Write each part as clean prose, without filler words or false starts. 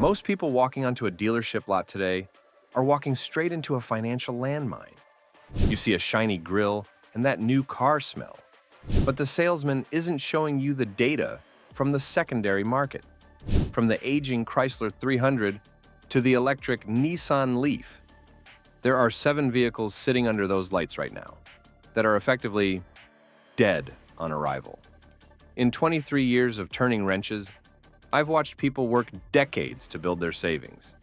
Most people walking onto a dealership lot today are walking straight into a financial landmine. You see a shiny grille and that new car smell, but the salesman isn't showing you the data from the secondary market. From the aging Chrysler 300 to the electric Nissan Leaf, there are 7 vehicles sitting under those lights right now that are effectively dead on arrival. In 23 years of turning wrenches, I've watched people work decades to build their savings,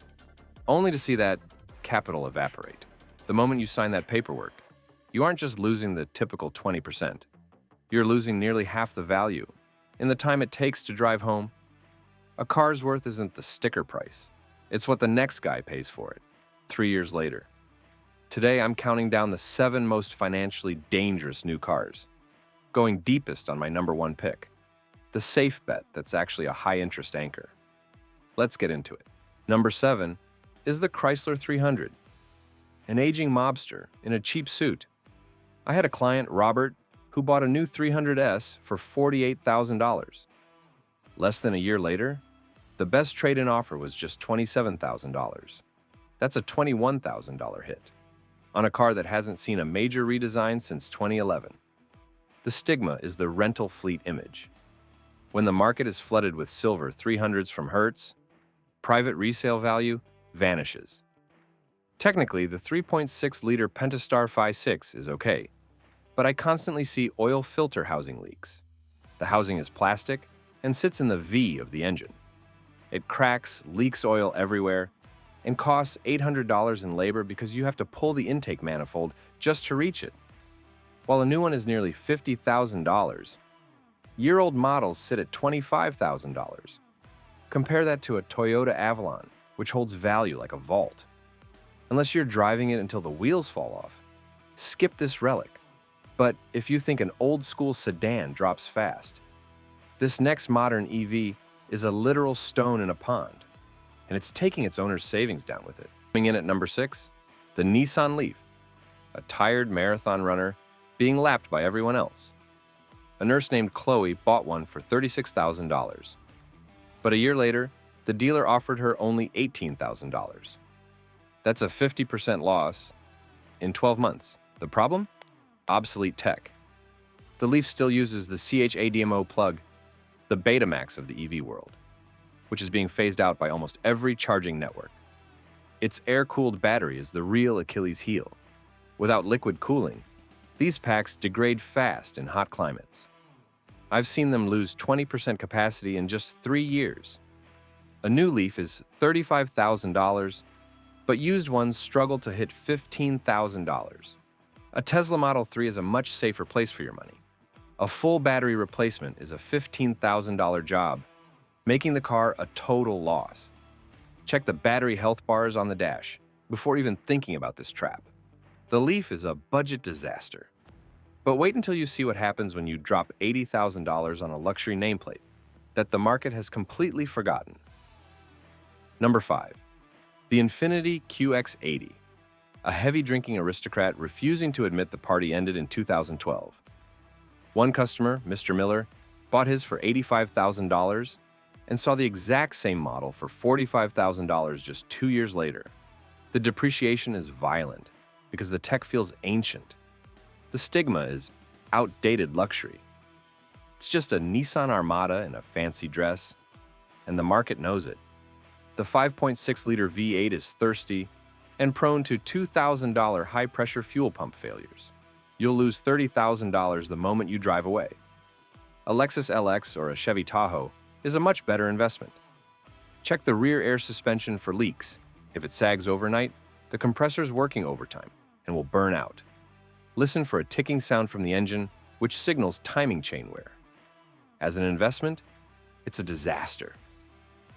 only to see that capital evaporate. The moment you sign that paperwork, you aren't just losing the typical 20%. You're losing nearly half the value in the time it takes to drive home. A car's worth isn't the sticker price. It's what the next guy pays for it 3 years later. Today, I'm counting down the 7 most financially dangerous new cars, going deepest on my #1 pick, the safe bet that's actually a high-interest anchor. Let's get into it. Number 7 is the Chrysler 300, an aging mobster in a cheap suit. I had a client, Robert, who bought a new 300S for $48,000. Less than a year later, the best trade-in offer was just $27,000. That's a $21,000 hit on a car that hasn't seen a major redesign since 2011. The stigma is the rental fleet image. When the market is flooded with silver 300s from Hertz, private resale value vanishes. Technically, the 3.6-liter Pentastar 5.6 is okay, but I constantly see oil filter housing leaks. The housing is plastic and sits in the V of the engine. It cracks, leaks oil everywhere, and costs $800 in labor because you have to pull the intake manifold just to reach it. While a new one is nearly $50,000, year-old models sit at $25,000. Compare that to a Toyota Avalon, which holds value like a vault. Unless you're driving it until the wheels fall off, skip this relic. But if you think an old-school sedan drops fast, this next modern EV is a literal stone in a pond, and it's taking its owner's savings down with it. Coming in at number 6, the Nissan Leaf, a tired marathon runner being lapped by everyone else. A nurse named Chloe bought one for $36,000. But a year later, the dealer offered her only $18,000. That's a 50% loss in 12 months. The problem? Obsolete tech. The Leaf still uses the CHAdeMO plug, the Betamax of the EV world, which is being phased out by almost every charging network. Its air-cooled battery is the real Achilles heel. Without liquid cooling, these packs degrade fast in hot climates. I've seen them lose 20% capacity in just 3 years. A new Leaf is $35,000, but used ones struggle to hit $15,000. A Tesla Model 3 is a much safer place for your money. A full battery replacement is a $15,000 job, making the car a total loss. Check the battery health bars on the dash before even thinking about this trap. The Leaf is a budget disaster. But wait until you see what happens when you drop $80,000 on a luxury nameplate that the market has completely forgotten. Number 5. The Infiniti QX80, a heavy-drinking aristocrat refusing to admit the party ended in 2012. One customer, Mr. Miller, bought his for $85,000 and saw the exact same model for $45,000 just 2 years later. The depreciation is violent because the tech feels ancient. The stigma is outdated luxury. It's just a Nissan Armada in a fancy dress, and the market knows it. The 5.6-liter V8 is thirsty and prone to $2,000 high-pressure fuel pump failures. You'll lose $30,000 the moment you drive away. A Lexus LX or a Chevy Tahoe is a much better investment. Check the rear air suspension for leaks. If it sags overnight, the compressor's working overtime and will burn out. Listen for a ticking sound from the engine, which signals timing chain wear. As an investment, it's a disaster.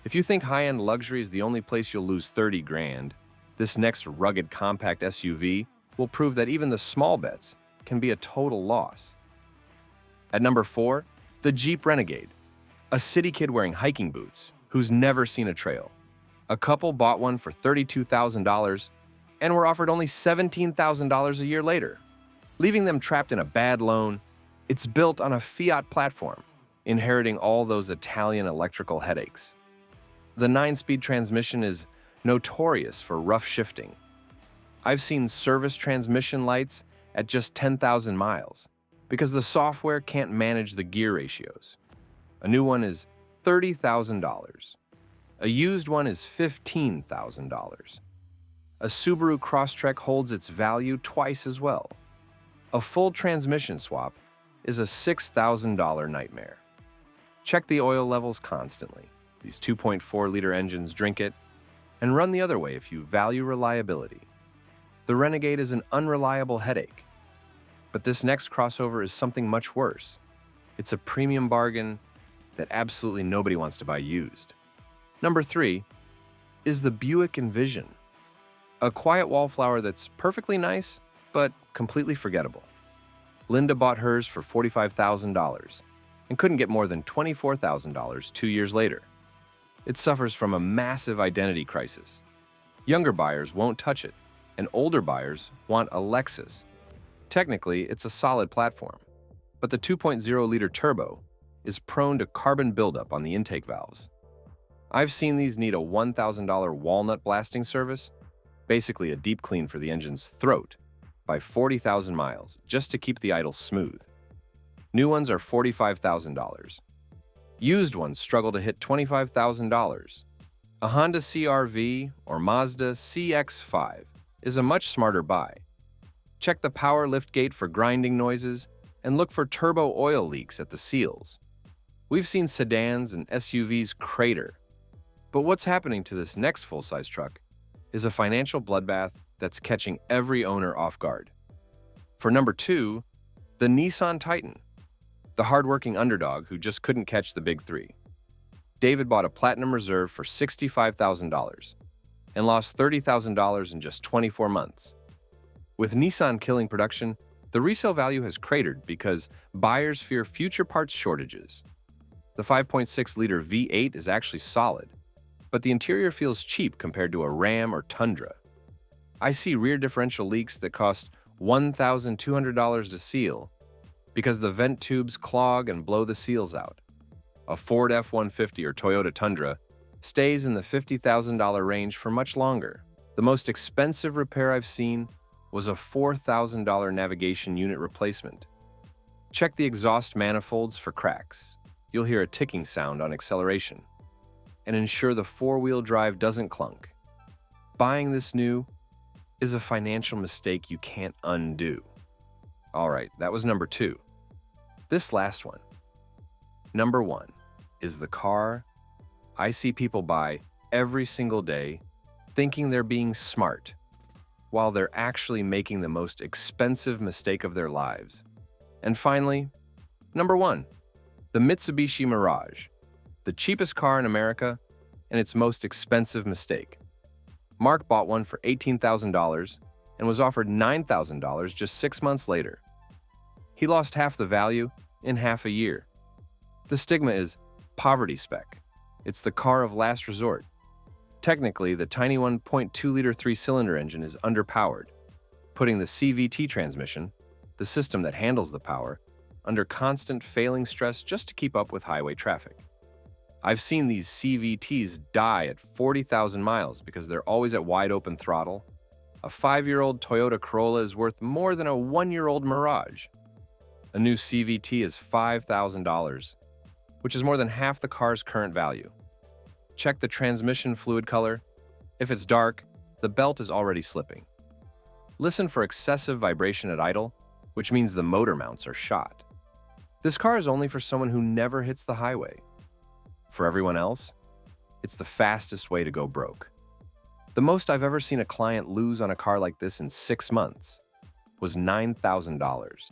If you think high-end luxury is the only place you'll lose 30 grand, this next rugged compact SUV will prove that even the small bets can be a total loss. At number 4, the Jeep Renegade, a city kid wearing hiking boots who's never seen a trail. A couple bought one for $32,000 and were offered only $17,000 a year later, leaving them trapped in a bad loan. It's built on a Fiat platform, inheriting all those Italian electrical headaches. The 9-speed transmission is notorious for rough shifting. I've seen service transmission lights at just 10,000 miles because the software can't manage the gear ratios. A new one is $30,000. A used one is $15,000. A Subaru Crosstrek holds its value twice as well. A full transmission swap is a $6,000 nightmare. Check the oil levels constantly. These 2.4-liter engines drink it, and run the other way if you value reliability. The Renegade is an unreliable headache. But this next crossover is something much worse. It's a premium bargain that absolutely nobody wants to buy used. Number 3 is the Buick Envision. A quiet wallflower that's perfectly nice, but completely forgettable. Linda bought hers for $45,000 and couldn't get more than $24,000 2 years later. It suffers from a massive identity crisis. Younger buyers won't touch it, and older buyers want a Lexus. Technically, it's a solid platform, but the 2.0-liter turbo is prone to carbon buildup on the intake valves. I've seen these need a $1,000 walnut blasting service, basically a deep clean for the engine's throat, by 40,000 miles just to keep the idle smooth. New ones are $45,000. Used ones struggle to hit $25,000. A Honda CR-V or Mazda CX-5 is a much smarter buy. Check the power liftgate for grinding noises and look for turbo oil leaks at the seals. We've seen sedans and SUVs crater. But what's happening to this next full-size truck is a financial bloodbath that's catching every owner off guard. For number 2, the Nissan Titan, the hardworking underdog who just couldn't catch the big 3. David bought a Platinum Reserve for $65,000 and lost $30,000 in just 24 months. With Nissan killing production, the resale value has cratered because buyers fear future parts shortages. The 5.6-liter V8 is actually solid, but the interior feels cheap compared to a Ram or Tundra. I see rear differential leaks that cost $1,200 to seal because the vent tubes clog and blow the seals out. A Ford F-150 or Toyota Tundra stays in the $50,000 range for much longer. The most expensive repair I've seen was a $4,000 navigation unit replacement. Check the exhaust manifolds for cracks. You'll hear a ticking sound on acceleration. And ensure the four-wheel drive doesn't clunk. Buying this new is a financial mistake you can't undo. All right, that was number 2. This last one, number 1, is the car I see people buy every single day thinking they're being smart, while they're actually making the most expensive mistake of their lives. And finally, number 1, the Mitsubishi Mirage, the cheapest car in America and its most expensive mistake. Mark bought one for $18,000 and was offered $9,000 just 6 months later. He lost half the value in half a year. The stigma is poverty spec. It's the car of last resort. Technically, the tiny 1.2-liter 3-cylinder engine is underpowered, putting the CVT transmission, the system that handles the power, under constant failing stress just to keep up with highway traffic. I've seen these CVTs die at 40,000 miles because they're always at wide-open throttle. A 5-year-old Toyota Corolla is worth more than a 1-year-old Mirage. A new CVT is $5,000, which is more than half the car's current value. Check the transmission fluid color. If it's dark, the belt is already slipping. Listen for excessive vibration at idle, which means the motor mounts are shot. This car is only for someone who never hits the highway. For everyone else, it's the fastest way to go broke. The most I've ever seen a client lose on a car like this in 6 months was $9,000.